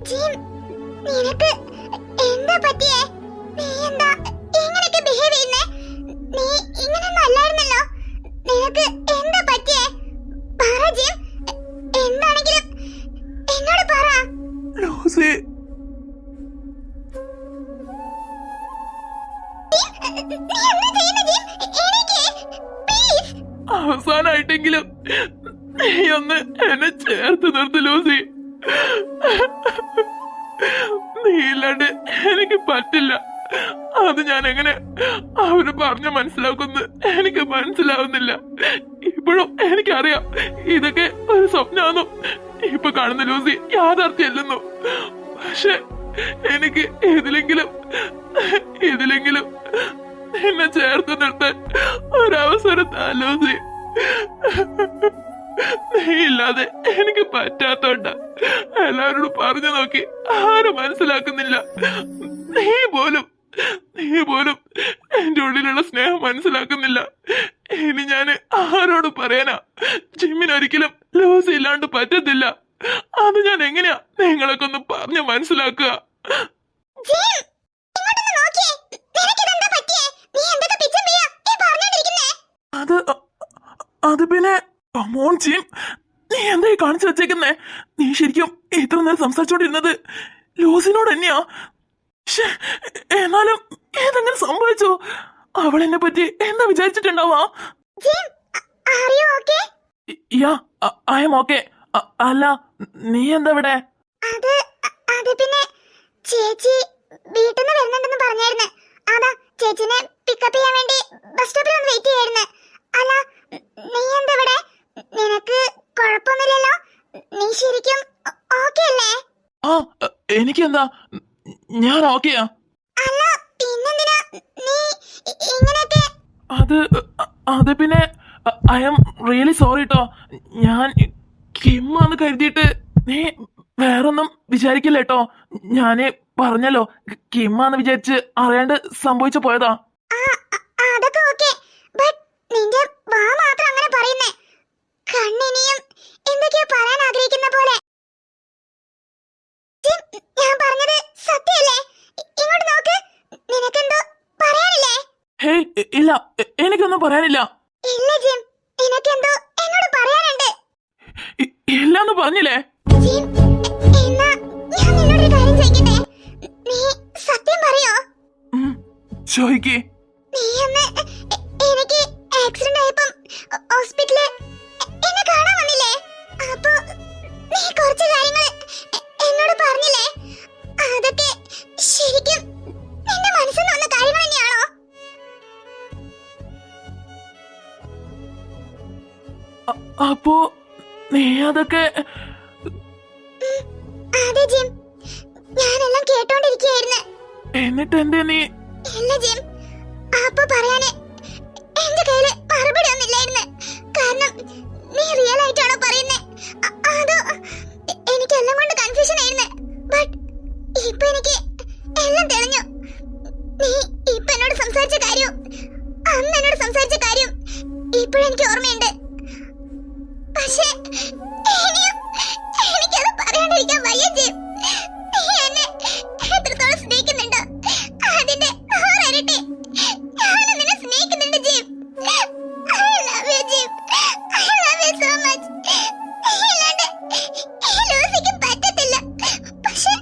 Gym, നിനക്ക് എന്താ പറ്റിയേ? നീ എന്താ ഇങ്ങനെയൊക്കെ ബിഹേവ് ചെയ്യുന്നേ? നീ ഇങ്ങനെയൊന്നും അല്ലായിരുന്നല്ലോ. നിനക്ക് എന്താ പറ്റിയേ? പറ ജിം, എന്താണെങ്കിലും എന്നോട് പറ. ലൂസി, അവസാനായിട്ടെങ്കിലും നീ ഒന്ന് എന്നെ ചേർത്ത് നിർത്ത് ലൂസി. നീ ഇല്ലാണ്ട് എനിക്ക് പറ്റില്ല. അത് ഞാൻ എങ്ങനെ അവര് പറഞ്ഞു മനസ്സിലാക്കുന്നു എനിക്ക് മനസ്സിലാവുന്നില്ല. ഇപ്പോഴും എനിക്കറിയാം ഇതൊക്കെ ഒരു സ്വപ്നമാണെന്നും ഇപ്പൊ കാണുന്ന ലൂസി യാഥാർത്ഥ്യമല്ലെന്നു. പക്ഷെ എനിക്ക് ഇതിലെങ്കിലും എന്നെ ചേർത്ത് നിർത്താൻ ഒരവസരം താ ലൂസി. നീ ഇല്ലാതെ എനിക്ക് പറ്റാത്തോണ്ട എല്ലാവരോടും പറഞ്ഞു നോക്കി ആരും മനസ്സിലാക്കുന്നില്ല. നീ പോലും എന്റെ ഉള്ളിലുള്ള സ്നേഹം മനസ്സിലാക്കുന്നില്ല. ഇനി ഞാൻ ആരോട് പറയാനാ? ജിമ്മിനൊരിക്കലും ലൂസി ഇല്ലാണ്ട് പറ്റത്തില്ല. അത് ഞാൻ എങ്ങനെയാ നിങ്ങളൊക്കെ ഒന്ന് പറഞ്ഞു മനസ്സിലാക്കുക? അത് പിന്നെ കമോൺ ജിം, നീ എന്തായി കാണിച്ചു വെച്ചേക്കുന്നേ? നീ ശരിക്കും ഇത്ര നേരം സംസാരിച്ചോണ്ടിരുന്നത് ലൂസിനോട് തന്നെയാ? എന്നാലും ഏതെങ്ങനെ സംഭവിച്ചു? അവൾ എന്നെ പറ്റി എന്താ വിചാരിച്ചിട്ടുണ്ടാവാ? I M okay. അല്ല, നീ എന്താ ഇവിടെ? പിന്നെ ചേച്ചി വീട്ടിൽ നിന്ന് വരുന്നുണ്ടെന്ന് പറഞ്ഞായിരുന്നു. അതാ ചേച്ചിനെ പിക്കപ്പ് ചെയ്യാൻ വേണ്ടി ബസ് സ്റ്റോപ്പിൽ ഒന്ന് വെയിറ്റ് ചെയ്യായിരുന്നു. അല്ല, നീ എന്താ ഇവിടെ? നിനക്ക് കുഴപ്പമൊന്നുമില്ലല്ലോ? നീ ശരിക്കും ഓക്കെ അല്ലേ? എനിക്കെന്താ, ഞാൻ ഓക്കെയാ. അല്ല, പിന്നെന്തിനാ നീ ഇങ്ങനെയൊക്കെ? അത് പിന്നെ ഐ എം റിയലി സോറി ട്ടോ. ഞാൻ കിമ്മാന്ന് കരുതിയിട്ട് നീ വേറൊന്നും വിചാരിക്കില്ല കേട്ടോ. ഞാന് പറഞ്ഞല്ലോ, കിമ്മാന്ന് വിചാരിച്ച് അറിയാണ്ട് സംഭവിച്ചു പോയതാ. അതൊക്കെ ഓക്കേ. ബട്ട് നിന്റെ വാ മാത്രം അങ്ങനെ പറയുന്നേ. കണ്ണിനിയും എന്തൊക്കെയോ പറയാൻ ആഗ്രഹിക്കുന്ന പോലെ. ഞാൻ പറഞ്ഞത് സത്യമല്ലേ? ഇങ്ങോട്ട് നോക്ക്. നിനക്കെന്തോ പറയാനില്ലേ? ഹേയ്, ഇല്ല, എനിക്കൊന്നും പറയാനില്ല. ഇല്ല ജിം, നിനക്കെന്തോ എന്നോട് പറയാനുണ്ട്. ഇല്ലാന്ന് പറഞ്ഞില്ലേ? ജിം, എന്നാ ഞാൻ നിന്നോടൊരു കാര്യം ചോദിക്കട്ടെ? നീ സത്യം പറയോ? ചോദിക്കേ. നീ അന്ന് എനിക്ക് ആക്സിഡന്റ് ആയപ്പം ഹോസ്പിറ്റലിൽ എന്നെ കാണാൻ വന്നില്ലേ? അപ്പൊ നീ കുറച്ച് കാര്യങ്ങൾ എന്നോട് പറഞ്ഞില്ലേ? അതൊക്കെ ശരിക്കും നിന്റെ മനസ്സിൽ വന്ന കാര്യങ്ങൾ തന്നെയാണോ? അപ്പോ നീ അതൊക്കെ? അതെ ജിം, ഞാനെല്ലാം കേട്ടോണ്ടിരിക്കുകയായിരുന്നു. എന്നിട്ട് എന്തേ നീ? ഇല്ല ജിം, അപ്പൊ പറയാന് എന്റെ കയ്യില് മറുപടി ഒന്നില്ലായിരുന്നു. കാരണം നീ റിയൽ ആയിട്ടാണോ പറയുന്നേ? അതോ എനിക്കെല്ലാം കൊണ്ട് കൺഫ്യൂഷൻ ആയിരുന്നു. ബട്ട് ഇപ്പൊ എനിക്ക് എല്ലാം തെളിഞ്ഞു. നീ ഇപ്പൊ എന്നോട് സംസാരിച്ച കാര്യം, അന്ന് എന്നോട് സംസാരിച്ച കാര്യം ഇപ്പോഴെനിക്ക് ഓർമ്മയുണ്ട്. പക്ഷേ എനിക്കത് പറയാണ്ടിരിക്കാൻ വയ്യ ജിം. നീ എന്നെ എത്രത്തോളം സ്നേഹിക്കുന്നുണ്ടോ അതിന്റെ 100 ഇരട്ടി ഞാനും നിന്നെ സ്നേഹിക്കുന്നുണ്ട് Jim. I love you Jim. I love you so much. ഇല്ലാണ്ട് ഈ ലൂസിക്ക് പറ്റത്തില്ല. പക്ഷെ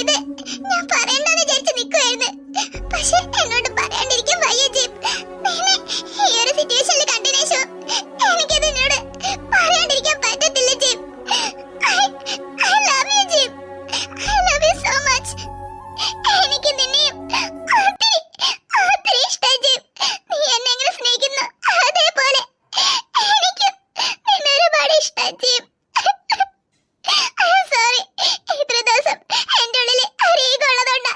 ഇത് ഞാൻ പറയണ്ടെന്ന് വിചാരിച്ച് നിൽക്കുമായിരുന്നു. പക്ഷെ എന്നോട് പറയാണ്ടിരിക്കാൻ വയ്യ ജിം. നിന്നെ ഈ ഒരു സിറ്റുവേഷനിൽ കണ്ടതിന് ശേഷം എനിക്കത് എന്നോട് പറയാണ്ടിരിക്കാൻ പറ്റത്തില്ല Jim. I love you Jim. I love you so much. എനിക്ക് നിന്നെയും ഒത്തിരി ഇഷ്ടമായി ജിം. നീ എന്നെ എങ്ങനെ സ്നേഹിക്കുന്നു അതേപോലെ എനിക്കും നിന്നെ ഒരുപാട് ഇഷ്ടമായി ജിം. സോറി, ഇത്ര ദിവസം എന്റെ ഉള്ളില് ഒരു ഈഗോ ഉള്ളതുകൊണ്ടാ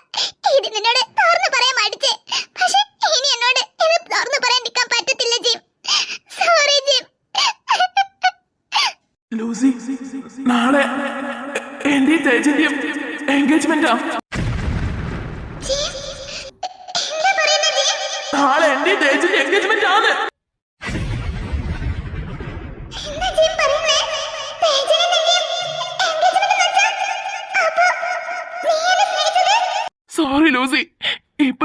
ഇത് നിന്നോട് തുറന്നു പറയാൻ മടിച്ചേ. പക്ഷെ ഇനി എന്നോട് ഇത് തുറന്നു പറയാൻ നിൽക്കാൻ പറ്റത്തില്ല ജിം. Sorry gym. ലൂസി, നാളെ എന്റെ തേജന്റെയും എൻഗേജ്മെന്റാ. നാളെ എന്റെ തേജന്റെ എൻഗേജ്മെന്റ് ആണ്. എന്താ ജിം പറയുന്നേ? തേജന്റെ എൻഗേജ്മെന്റ് വെച്ചാ? അപ്പൊ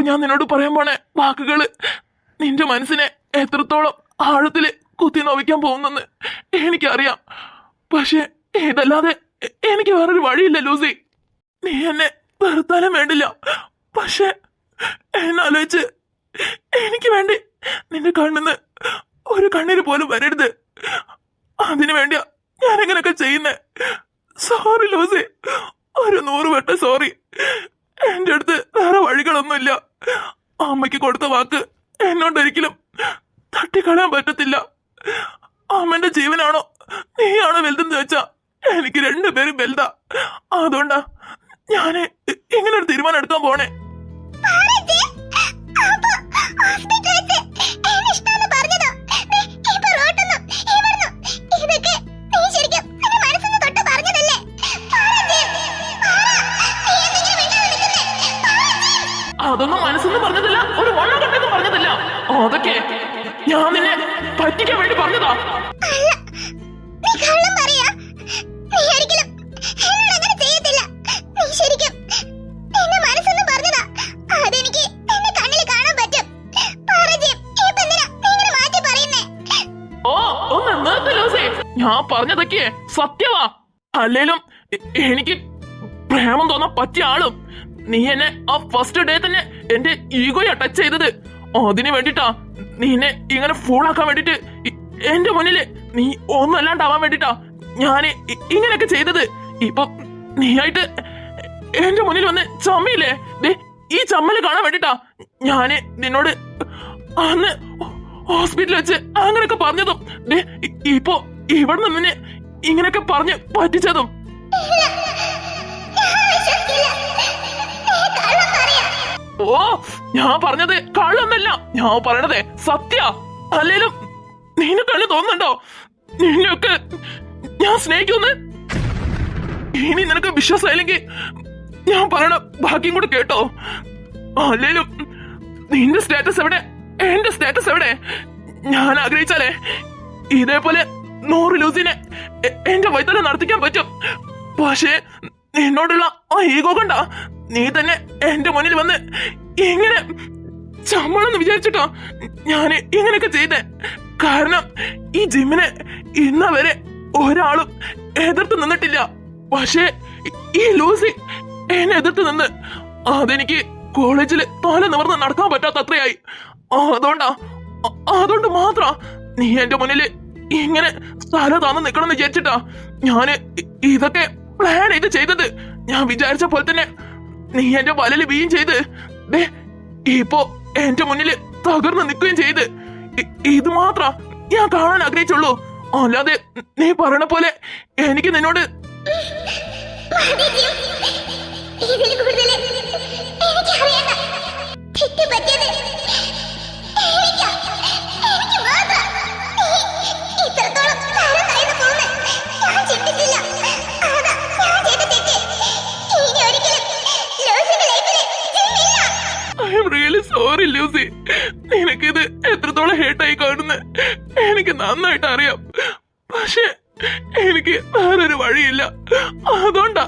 ഞാൻ നിന്നോട് പറയാൻ പോണേ വാക്കുകള് നിന്റെ മനസ്സിനെ എത്രത്തോളം ആഴത്തില് കുത്തി നോവിക്കാൻ പോകുന്നെന്ന് എനിക്കറിയാം. പക്ഷെ ഇതല്ലാതെ എനിക്ക് വേറൊരു വഴിയില്ല ലൂസി. നീ എന്നെ വെറുത്താലും വേണ്ടില്ല. പക്ഷെ എന്നാലോചിച്ച് എനിക്ക് വേണ്ടി നിന്റെ കണ്ണിന്ന് ഒരു കണ്ണീര് പോലും വരരുത്. അതിനു വേണ്ടിയാ ഞാൻ എങ്ങനെയൊക്കെ ചെയ്യുന്നേ. സോറി ലൂസി, ഒരു 100 വട്ടം സോറി. എന്റെ അടുത്ത് വേറെ വഴികളൊന്നുമില്ല. അമ്മയ്ക്ക് കൊടുത്ത വാക്ക് എന്നോണ്ടൊരിക്കലും തട്ടിക്കളയാൻ പറ്റത്തില്ല. അമ്മന്റെ ജീവനാണോ നീയാണോ വലുതെന്ന് ചോദിച്ചാ എനിക്ക് 2 പേരും വലുതാ. അതുകൊണ്ടാ ഞാന് ഇങ്ങനെ ഒരു തീരുമാനം എടുക്കാൻ പോണേ. അതൊന്നും മനസ്സൊന്നും പറഞ്ഞതല്ല, ഒരു വണ്ണം കണ്ടെന്നും പറഞ്ഞതല്ല. അതൊക്കെ ഞാൻ നിന്നെ പറ്റിക്കാൻ വേണ്ടി പറഞ്ഞതാ. ഞാൻ പറഞ്ഞതൊക്കെ സത്യവാ. അല്ലേലും എനിക്ക് പ്രേമം തോന്നാൻ പറ്റിയ ആളും നീ എന്നെ ആ ഫസ്റ്റ് ഡേ തന്നെ എന്റെ ഈഗോയാ ടച്ച് ചെയ്തത്. അതിന് വേണ്ടിട്ടാ നീ എന്നെ ഇങ്ങനെ ഫൂളാക്കാൻ വേണ്ടിട്ട് എന്റെ മുന്നില് നീ ഒന്നും അല്ലാണ്ടാവാൻ വേണ്ടിട്ടാ ഞാന് ഇങ്ങനെയൊക്കെ ചെയ്തത്. ഇപ്പൊ നീയായിട്ട് എന്റെ മുന്നിൽ വന്ന് ചമ്മയില്ലേ, ഈ ചമ്മല് കാണാൻ വേണ്ടിട്ടാ ഞാന് നിന്നോട് അന്ന് ഹോസ്പിറ്റലിൽ വെച്ച് അങ്ങനെയൊക്കെ പറഞ്ഞതും ഇപ്പൊ ഇവിടെ നിന്നെ ഇങ്ങനെയൊക്കെ പറഞ്ഞ് പറ്റിച്ചതും. ഓ, ഞാൻ പറഞ്ഞത് കള്ളൊന്നല്ല, ഞാൻ പറയണതേ സത്യ. അല്ലേലും നിന്നെ കള്ളു തോന്നുന്നുണ്ടോ? നിന്നെയൊക്കെ ഞാൻ സ്നേഹിക്കുന്നു. ഇനി നിനക്ക് വിശ്വാസമായില്ലെങ്കിൽ ഞാൻ പറയണ ഭാഗ്യം കൂടെ കേട്ടോ. അല്ലേലും നിന്റെ സ്റ്റാറ്റസ് എവിടെ, എന്റെ സ്റ്റാറ്റസ് എവിടെ? ഞാൻ ആഗ്രഹിച്ചാലേ ഇതേപോലെ 100 ലൂസിനെ എന്റെ വൈത്തല നടത്തിക്കാൻ പറ്റും. പക്ഷേ നിന്നോടുള്ള ആ ഈഗോ കൊണ്ടാ നീ തന്നെ എന്റെ മുന്നിൽ വന്ന് ഇങ്ങനെ ചമ്മണെന്ന് വിചാരിച്ചിട്ടോ ഞാന് ഇങ്ങനെയൊക്കെ ചെയ്തേ. കാരണം ഈ ജിമ്മിനെ ഇന്ന വരെ ഒരാളും എതിർത്ത് നിന്നിട്ടില്ല. പക്ഷേ ഈ ലൂസി എന്നെ എതിർത്ത് നിന്ന് അതെനിക്ക് കോളേജില് തല നിവർന്ന് നടക്കാൻ പറ്റാത്ത അത്രയായി. അതുകൊണ്ട് മാത്ര നീ എന്റെ മുന്നില് ഇങ്ങനെ തല താന്ന് നിക്കണമെന്ന് വിചാരിച്ചിട്ടാ ഞാന് ഇതൊക്കെ പ്ലാൻ ചെയ്തത്. ഞാൻ വിചാരിച്ച പോലെ തന്നെ നീ എന്റെ വലല് വീയും ചെയ്ത് ഇപ്പോ എന്റെ മുന്നില് തകർന്ന് നിൽക്കുകയും ചെയ്ത്. ഇത് മാത്ര ഞാൻ കാണാൻ ആഗ്രഹിച്ചുള്ളൂ. അല്ലാതെ നീ പറയണ പോലെ എനിക്ക് നിന്നോട് സോറി ലൂസി, നിനക്കിത് എത്രത്തോളം ഹേർട്ടായി കാണുന്ന എനിക്ക് നന്നായിട്ട് അറിയാം. പക്ഷെ എനിക്ക് വേറൊരു വഴിയില്ല. അതുകൊണ്ടാ